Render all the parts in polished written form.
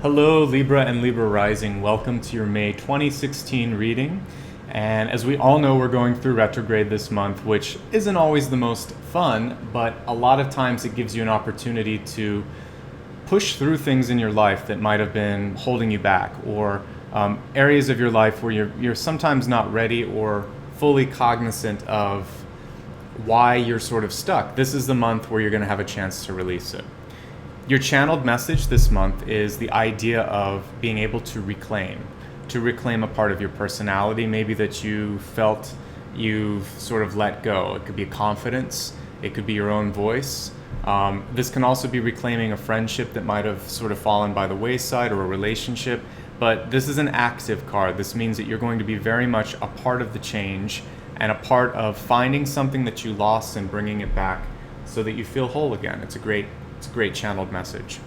Hello, Libra and Libra Rising. Welcome to your May 2016 reading. And as we all know, we're going through retrograde this month, which isn't always the most fun, but a lot of times it gives you an opportunity to push through things in your life that might have been holding you back, or areas of your life where you're sometimes not ready or fully cognizant of why you're sort of stuck. This is the month where you're going to have a chance to release it. Your channeled message this month is the idea of being able to reclaim a part of your personality, maybe that you felt you've sort of let go. It could be confidence, it could be your own voice. This can also be reclaiming a friendship that might have sort of fallen by the wayside, or a relationship, but this is an active card. This means that you're going to be very much a part of the change and a part of finding something that you lost and bringing it back so that you feel whole again. It's a great channeled message.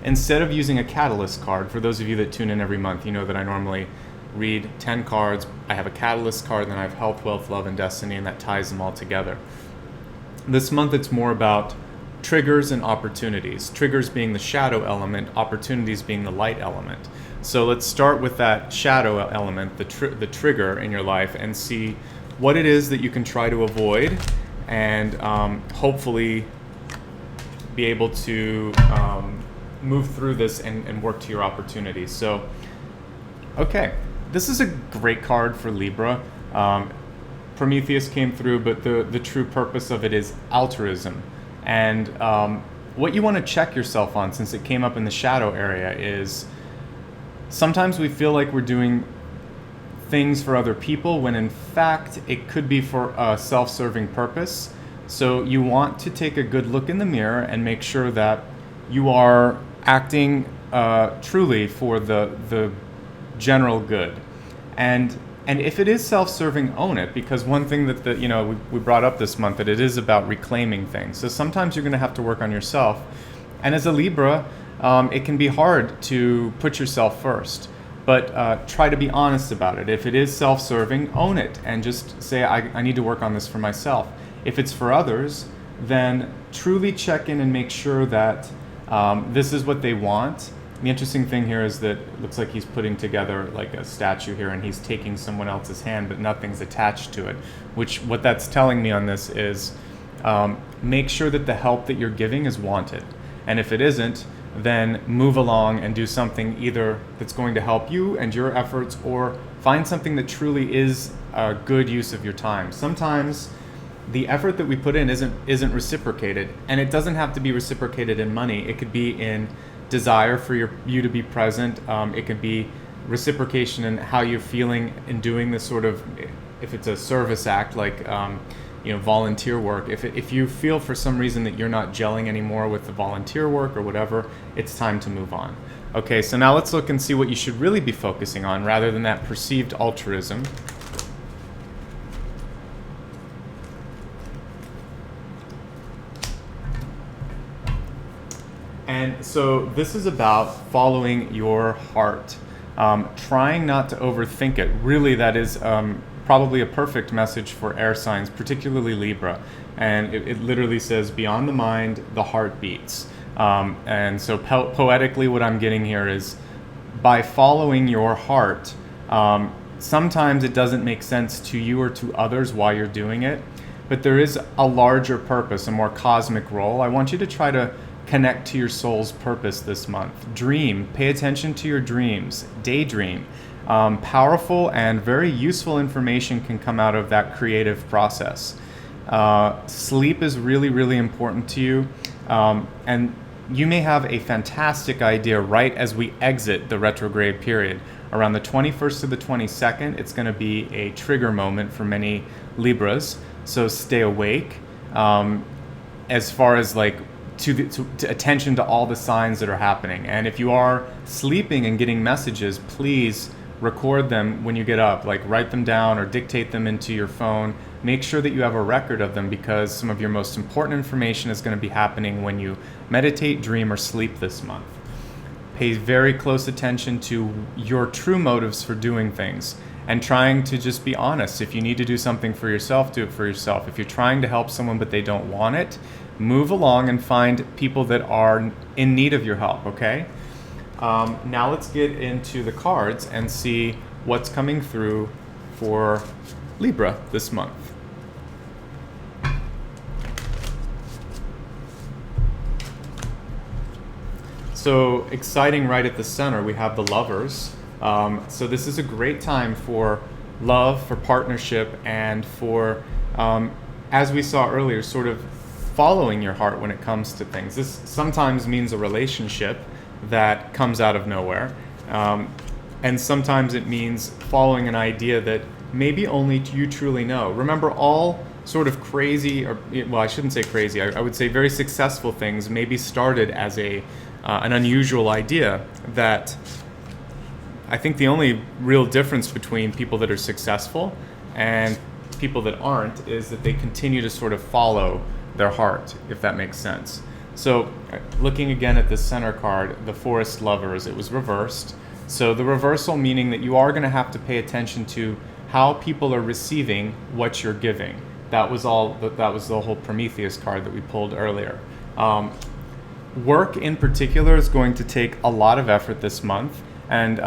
Instead of using a catalyst card, for those of you that tune in every month, you know that I normally read 10 cards. I have a catalyst card, then I have health, wealth, love, and destiny, and that ties them all together. This month it's more about triggers and opportunities. Triggers being the shadow element, opportunities being the light element. So let's start with that shadow element, the trigger in your life, and see what it is that you can try to avoid, and hopefully be able to move through this and work to your opportunities. So, okay, this is a great card for Libra. Prometheus came through, but the true purpose of it is altruism. And what you want to check yourself on, since it came up in the shadow area, is sometimes we feel like we're doing things for other people when in fact it could be for a self-serving purpose. So you want to take a good look in the mirror and make sure that you are acting truly for the general good. And if it is self-serving, own it, because one thing that we brought up this month, that it is about reclaiming things. So sometimes you're going to have to work on yourself. And as a Libra, it can be hard to put yourself first. But try to be honest about it. If it is self-serving, own it and just say, I need to work on this for myself. If it's for others, then truly check in and make sure that this is what they want. The interesting thing here is that it looks like he's putting together like a statue here, and he's taking someone else's hand, but nothing's attached to it. What that's telling me on this is make sure that the help that you're giving is wanted. And if it isn't, then move along and do something either that's going to help you and your efforts, or find something that truly is a good use of your time. Sometimes the effort that we put in isn't reciprocated, and it doesn't have to be reciprocated in money. It could be in desire for you to be present. It could be reciprocation in how you're feeling in doing this sort of, if it's a service act like volunteer work. If you feel for some reason that you're not gelling anymore with the volunteer work or whatever, it's time to move on. Okay, so now let's look and see what you should really be focusing on rather than that perceived altruism. And so this is about following your heart, trying not to overthink it. Really, that is probably a perfect message for air signs, particularly Libra. And it literally says, beyond the mind, the heart beats. And so poetically, what I'm getting here is, by following your heart, sometimes it doesn't make sense to you or to others why you're doing it, but there is a larger purpose, a more cosmic role. I want you to try to connect to your soul's purpose this month. Dream, pay attention to your dreams, daydream. Powerful and very useful information can come out of that creative process. Sleep is really, really important to you. And you may have a fantastic idea right as we exit the retrograde period. Around the 21st to the 22nd, it's going to be a trigger moment for many Libras. So stay awake. As far as like to attention to all the signs that are happening. And if you are sleeping and getting messages, please record them when you get up. Like, write them down or dictate them into your phone. Make sure that you have a record of them, because some of your most important information is going to be happening when you meditate, dream, or sleep this month. Pay very close attention to your true motives for doing things, and trying to just be honest. If you need to do something for yourself, do it for yourself. If you're trying to help someone but they don't want it, move along and find people that are in need of your help, okay? Now let's get into the cards and see what's coming through for Libra this month. So exciting, right at the center, we have the Lovers. So this is a great time for love, for partnership, and for, as we saw earlier, sort of following your heart when it comes to things. This sometimes means a relationship that comes out of nowhere. And sometimes it means following an idea that maybe only you truly know. Remember, all sort of crazy, or well, I shouldn't say crazy, I would say very successful things maybe started as an unusual idea. That I think the only real difference between people that are successful and people that aren't is that they continue to sort of follow their heart, if that makes sense. So looking again at the center card, the Forest Lovers, it was reversed. So the reversal meaning that you are going to have to pay attention to how people are receiving what you're giving. That was the whole Prometheus card that we pulled earlier. Work in particular is going to take a lot of effort this month, and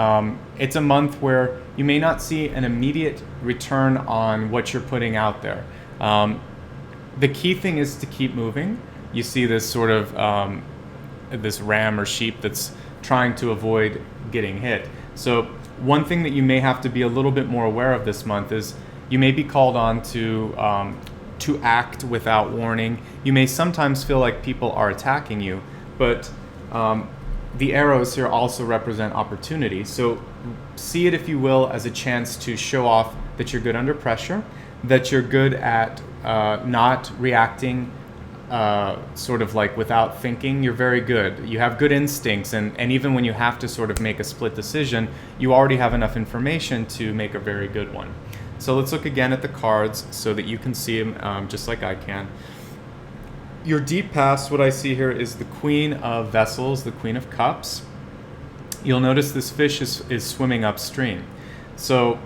it's a month where you may not see an immediate return on what you're putting out there. The key thing is to keep moving. You see this sort of this ram or sheep that's trying to avoid getting hit. So one thing that you may have to be a little bit more aware of this month is you may be called on to act without warning. You may sometimes feel like people are attacking you, but the arrows here also represent opportunity. So see it, if you will, as a chance to show off that you're good under pressure, that you're good at not reacting sort of like without thinking. You're very good. You have good instincts, and even when you have to sort of make a split decision, you already have enough information to make a very good one. So let's look again at the cards so that you can see them just like I can. Your deep past, what I see here is the Queen of Vessels, the Queen of Cups. You'll notice this fish is swimming upstream. So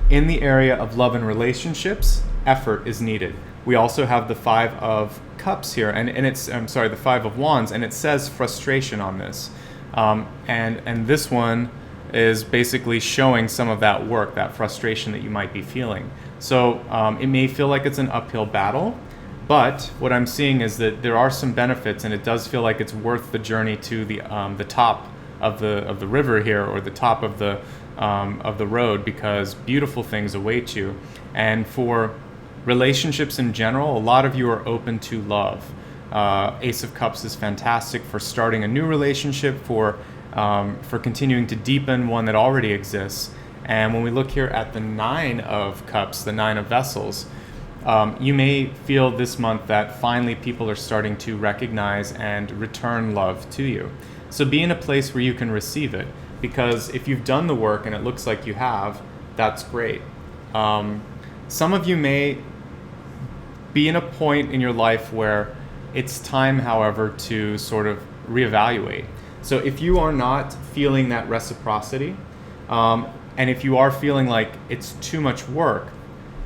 in the area of love and relationships, effort is needed. We also have the Five of Cups here, and it's, the Five of Wands, and it says frustration on this. And this one is basically showing some of that work, that frustration that you might be feeling. So it may feel like it's an uphill battle, but what I'm seeing is that there are some benefits, and it does feel like it's worth the journey to the top of the river here, or the top of the road, because beautiful things await you. And for relationships in general, a lot of you are open to love. Ace of Cups is fantastic for starting a new relationship, for continuing to deepen one that already exists. And when we look here at the Nine of Cups, the Nine of Vessels, you may feel this month that finally people are starting to recognize and return love to you. So be in a place where you can receive it, because if you've done the work and it looks like you have, that's great. Some of you may be in a point in your life where it's time, however, to sort of reevaluate. So if you are not feeling that reciprocity, and if you are feeling like it's too much work,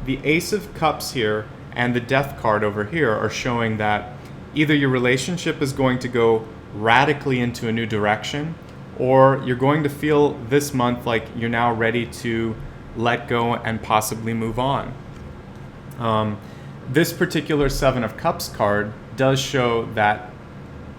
the Ace of Cups here and the Death card over here are showing that either your relationship is going to go radically into a new direction, or you're going to feel this month like you're now ready to let go and possibly move on. This particular Seven of Cups card does show that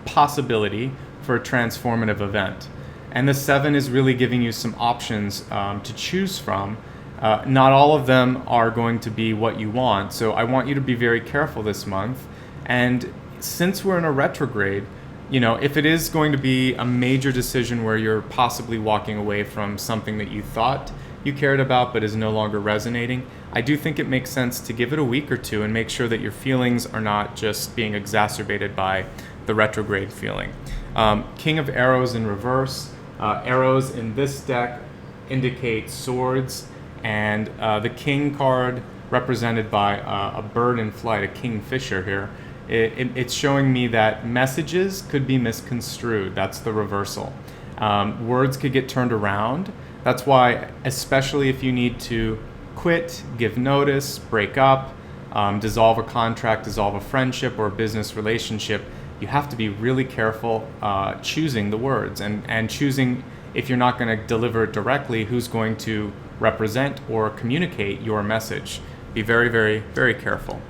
possibility for a transformative event. And the Seven is really giving you some options to choose from. Not all of them are going to be what you want, so I want you to be very careful this month. And since we're in a retrograde, if it is going to be a major decision where you're possibly walking away from something that you thought you cared about but is no longer resonating, I do think it makes sense to give it a week or two and make sure that your feelings are not just being exacerbated by the retrograde feeling. King of Arrows in reverse. Arrows in this deck indicate swords, and the King card, represented by a bird in flight, a kingfisher here, it's showing me that messages could be misconstrued. That's the reversal. Words could get turned around. That's why, especially if you need to quit, give notice, break up, dissolve a contract, dissolve a friendship or a business relationship, you have to be really careful choosing the words and choosing if you're not going to deliver it directly, who's going to represent or communicate your message? Be very, very, very careful.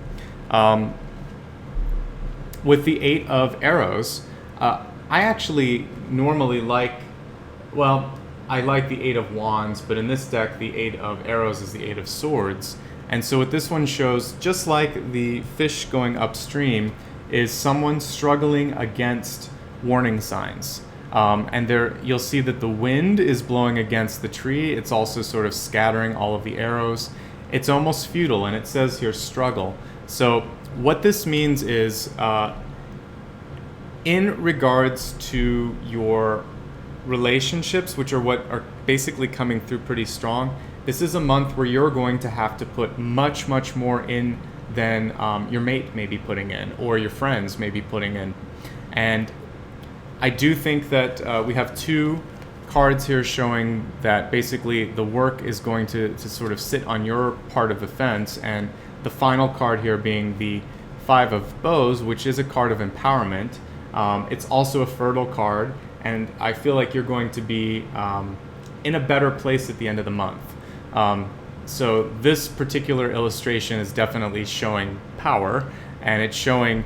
With the 8 of arrows, I actually normally like, well, I like the 8 of wands, but in this deck, the 8 of arrows is the 8 of swords. And so what this one shows, just like the fish going upstream, is someone struggling against warning signs. And there you'll see that the wind is blowing against the tree. It's also sort of scattering all of the arrows. It's almost futile, and it says here struggle. So what this means is in regards to your relationships, which are what are basically coming through pretty strong, this is a month where you're going to have to put much, much more in than your mate may be putting in, or your friends may be putting in. And I do think that we have 2 cards here showing that basically the work is going to sort of sit on your part of the fence, and the final card here being the 5 of bows, which is a card of empowerment. It's also a fertile card, and I feel like you're going to be in a better place at the end of the month. So this particular illustration is definitely showing power, and it's showing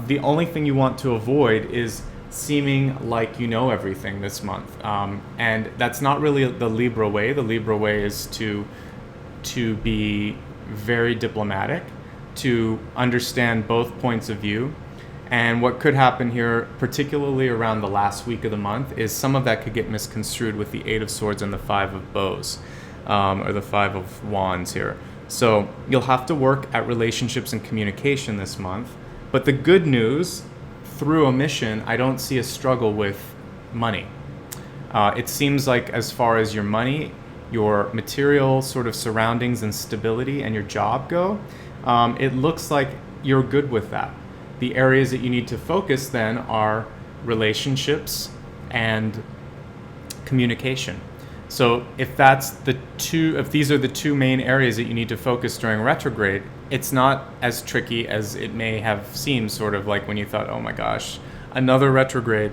the only thing you want to avoid is seeming like you know everything this month. And that's not really the Libra way. The Libra way is to be very diplomatic, to understand both points of view. And what could happen here, particularly around the last week of the month, is some of that could get misconstrued with the 8 of swords and the 5 of bows, or the 5 of wands here. So you'll have to work at relationships and communication this month. But the good news, through omission, I don't see a struggle with money. It seems like as far as your money, your material sort of surroundings and stability and your job go, it looks like you're good with that. The areas that you need to focus then are relationships and communication. So if these are the 2 main areas that you need to focus during retrograde, it's not as tricky as it may have seemed, sort of like when you thought, oh my gosh, another retrograde.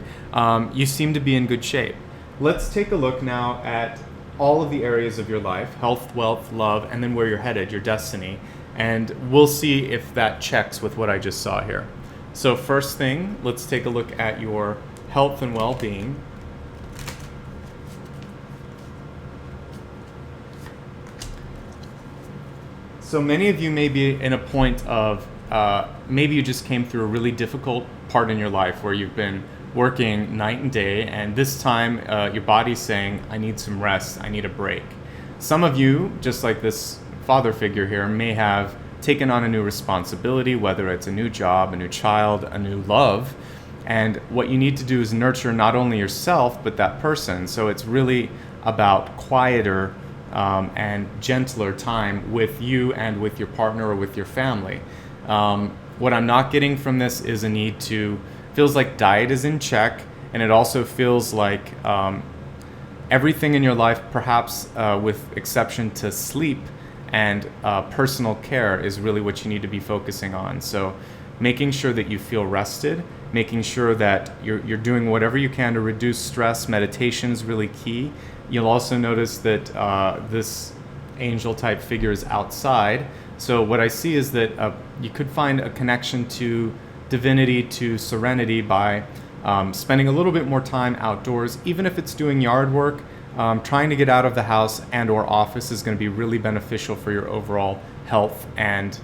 You seem to be in good shape. Let's take a look now at all of the areas of your life: health, wealth, love, and then where you're headed, your destiny. And we'll see if that checks with what I just saw here. So first thing, let's take a look at your health and well-being. So many of you may be in a point of, maybe you just came through a really difficult part in your life where you've been working night and day, and this time your body's saying, I need some rest, I need a break. Some of you, just like this father figure here, may have taken on a new responsibility, whether it's a new job, a new child, a new love. And what you need to do is nurture not only yourself, but that person. So it's really about quieter and gentler time with you and with your partner or with your family. What I'm not getting from this is a need to, feels like diet is in check, and it also feels like everything in your life, perhaps with exception to sleep and personal care, is really what you need to be focusing on. So making sure that you feel rested, making sure that you're doing whatever you can to reduce stress. Meditation is really key. You'll also notice that this angel type figure is outside. So what I see is that you could find a connection to divinity, to serenity, by spending a little bit more time outdoors. Even if it's doing yard work, trying to get out of the house and or office is going to be really beneficial for your overall health and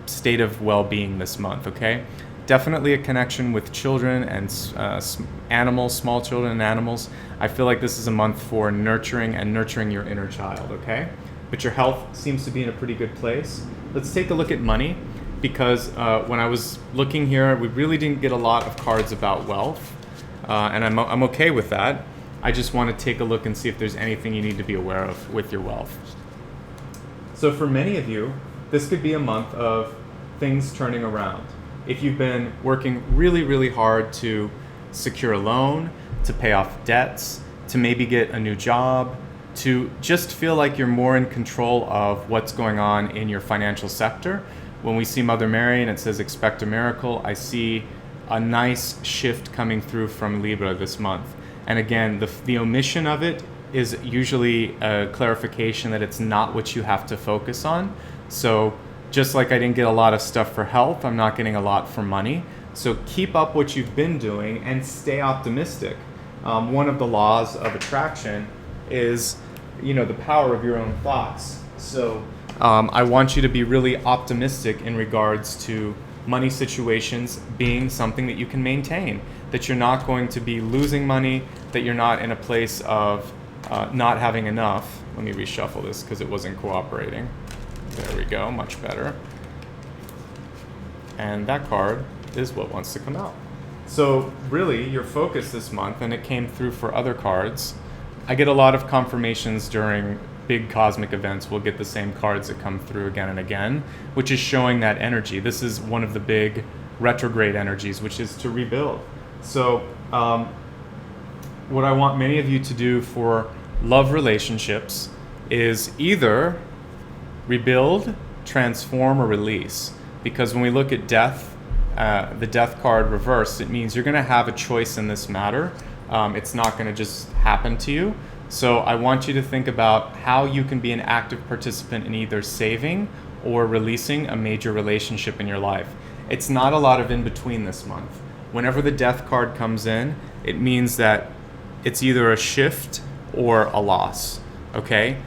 state of well-being this month, okay? Definitely a connection with children and animals, small children and animals. I feel like this is a month for nurturing your inner child, okay? But your health seems to be in a pretty good place. Let's take a look at money, because when I was looking here, we really didn't get a lot of cards about wealth, and I'm okay with that. I just want to take a look and see if there's anything you need to be aware of with your wealth. So for many of you, this could be a month of things turning around. If you've been working really, really hard to secure a loan, to pay off debts, to maybe get a new job, to just feel like you're more in control of what's going on in your financial sector. When we see Mother Mary and it says expect a miracle, I see a nice shift coming through from Libra this month. And again, the omission of it is usually a clarification that it's not what you have to focus on. So just like I didn't get a lot of stuff for health, I'm not getting a lot for money. So keep up what you've been doing and stay optimistic. One of the laws of attraction is, the power of your own thoughts. So I want you to be really optimistic in regards to money situations being something that you can maintain, that you're not going to be losing money, that you're not in a place of not having enough. Let me reshuffle this because it wasn't cooperating. There we go, much better. And that card is what wants to come out. So really, your focus this month, and it came through for other cards, I get a lot of confirmations during big cosmic events. We'll get the same cards that come through again and again, which is showing that energy. This is one of the big retrograde energies, which is to rebuild. So what I want many of you to do for love relationships is either rebuild, transform, or release. Because when we look at death, the death card reversed, it means you're going to have a choice in this matter. It's not going to just happen to you. So I want you to think about how you can be an active participant in either saving or releasing a major relationship in your life. It's not a lot of in between this month. Whenever the death card comes in, it means that it's either a shift or a loss, okay?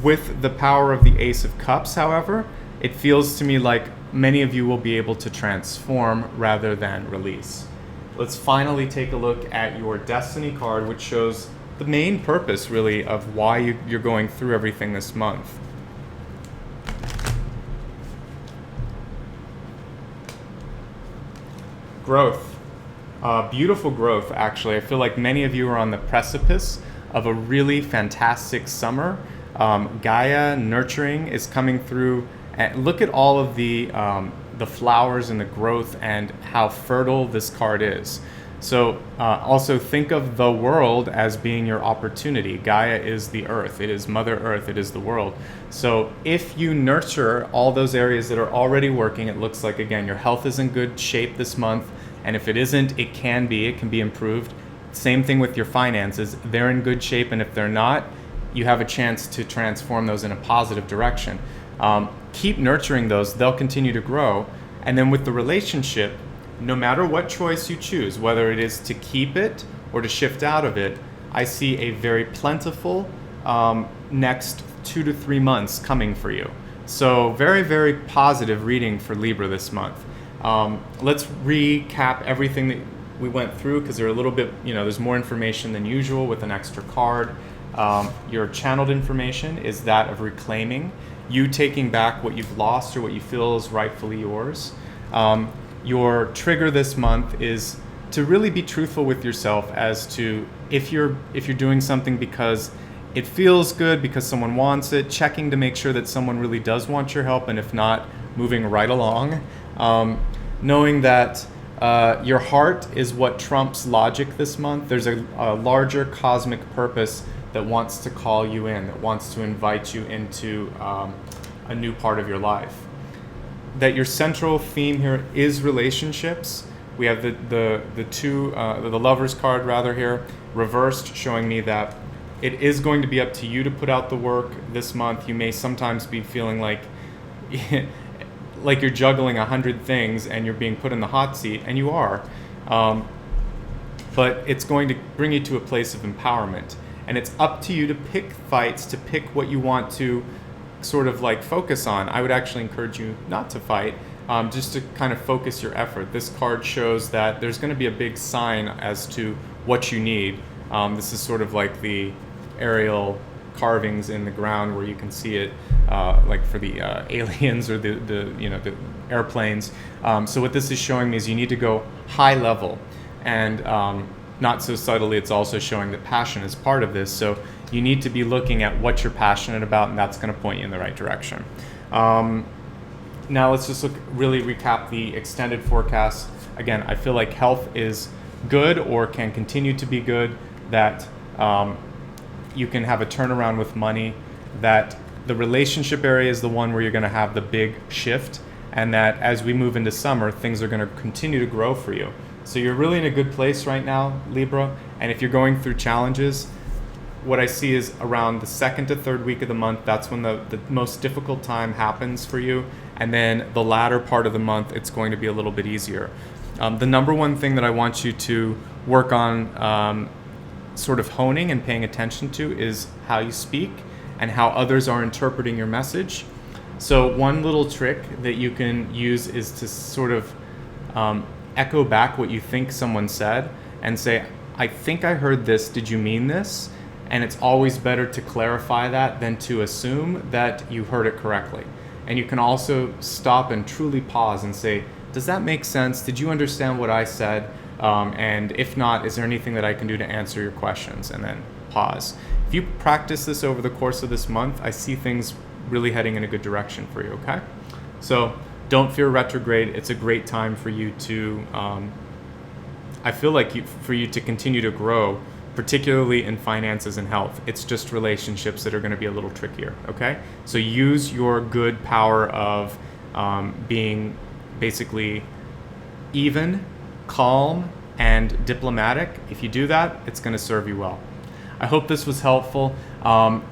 With the power of the Ace of Cups, however, it feels to me like many of you will be able to transform rather than release. Let's finally take a look at your Destiny card, which shows the main purpose, really, of why you're going through everything this month. Growth. Beautiful growth, actually. I feel like many of you are on the precipice of a really fantastic summer. Gaia, nurturing, is coming through. And look at all of the flowers and the growth and how fertile this card is. So also think of the world as being your opportunity. Gaia is the earth. It is Mother Earth. It is the world. So if you nurture all those areas that are already working, it looks like, again, your health is in good shape this month. And if it isn't, it can be improved. Same thing with your finances. They're in good shape. And if they're not, you have a chance to transform those in a positive direction. Keep nurturing those. They'll continue to grow. And then with the relationship, no matter what choice you choose, whether it is to keep it or to shift out of it, I see a very plentiful next 2 to 3 months coming for you. So very, very positive reading for Libra this month. Let's recap everything that we went through, because they're a little bit, there's more information than usual with an extra card. Your channeled information is that of reclaiming, you taking back what you've lost or what you feel is rightfully yours. Your trigger this month is to really be truthful with yourself as to if you're doing something because it feels good, because someone wants it, checking to make sure that someone really does want your help, and if not, moving right along. Knowing that your heart is what trumps logic this month. There's a larger cosmic purpose that wants to call you in, that wants to invite you into a new part of your life. That your central theme here is relationships. We have the Lovers card rather here, reversed, showing me that it is going to be up to you to put out the work this month. You may sometimes be feeling like like you're juggling 100 things and you're being put in the hot seat, and you are. But it's going to bring you to a place of empowerment. And it's up to you to pick fights, to pick what you want to sort of like focus on. I would actually encourage you not to fight, just to kind of focus your effort. This card shows that there's going to be a big sign as to what you need. This is sort of like the aerial carvings in the ground where you can see it, like for the aliens or the airplanes. So what this is showing me is you need to go high level, and not so subtly, it's also showing that passion is part of this. So you need to be looking at what you're passionate about, and that's going to point you in the right direction. Now let's just really recap the extended forecast. Again, I feel like health is good or can continue to be good, that you can have a turnaround with money, that the relationship area is the one where you're going to have the big shift, and that as we move into summer, things are going to continue to grow for you. So you're really in a good place right now, Libra, And if you're going through challenges, what I see is around the second to third week of the month, that's when the most difficult time happens for you. And then the latter part of the month, it's going to be a little bit easier. The number one thing that I want you to work on sort of honing and paying attention to is how you speak and how others are interpreting your message. So one little trick that you can use is to sort of echo back what you think someone said and say, I think I heard this, did you mean this? And it's always better to clarify that than to assume that you heard it correctly. And you can also stop and truly pause and say, does that make sense? Did you understand what I said? And if not, is there anything that I can do to answer your questions? And then pause. If you practice this over the course of this month, I see things really heading in a good direction for you, okay? So don't fear retrograde. It's a great time for you to, I feel like for you to continue to grow, particularly in finances and health. It's just relationships that are going to be a little trickier, okay? So use your good power of being basically even, calm, and diplomatic. If you do that, it's going to serve you well. I hope this was helpful.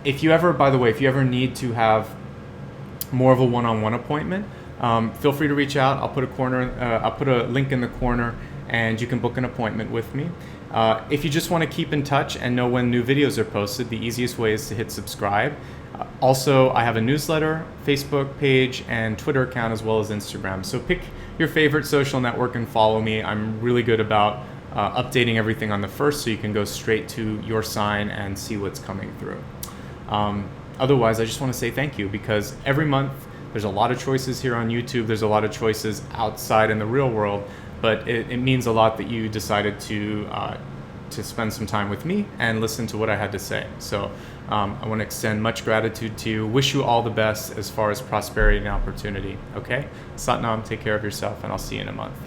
If you ever need to have more of a one-on-one appointment, feel free to reach out. I'll put a link in the corner, and you can book an appointment with me. If you just want to keep in touch and know when new videos are posted, the easiest way is to hit subscribe. Also, I have a newsletter, Facebook page, and Twitter account, as well as Instagram. So pick your favorite social network and follow me. I'm really good about updating everything on the first, so you can go straight to your sign and see what's coming through. Otherwise, I just want to say thank you, because every month there's a lot of choices here on YouTube. There's a lot of choices outside in the real world, but it means a lot that you decided to spend some time with me and listen to what I had to say. So I want to extend much gratitude to you. Wish you all the best as far as prosperity and opportunity. Okay? Satnam, take care of yourself, and I'll see you in a month.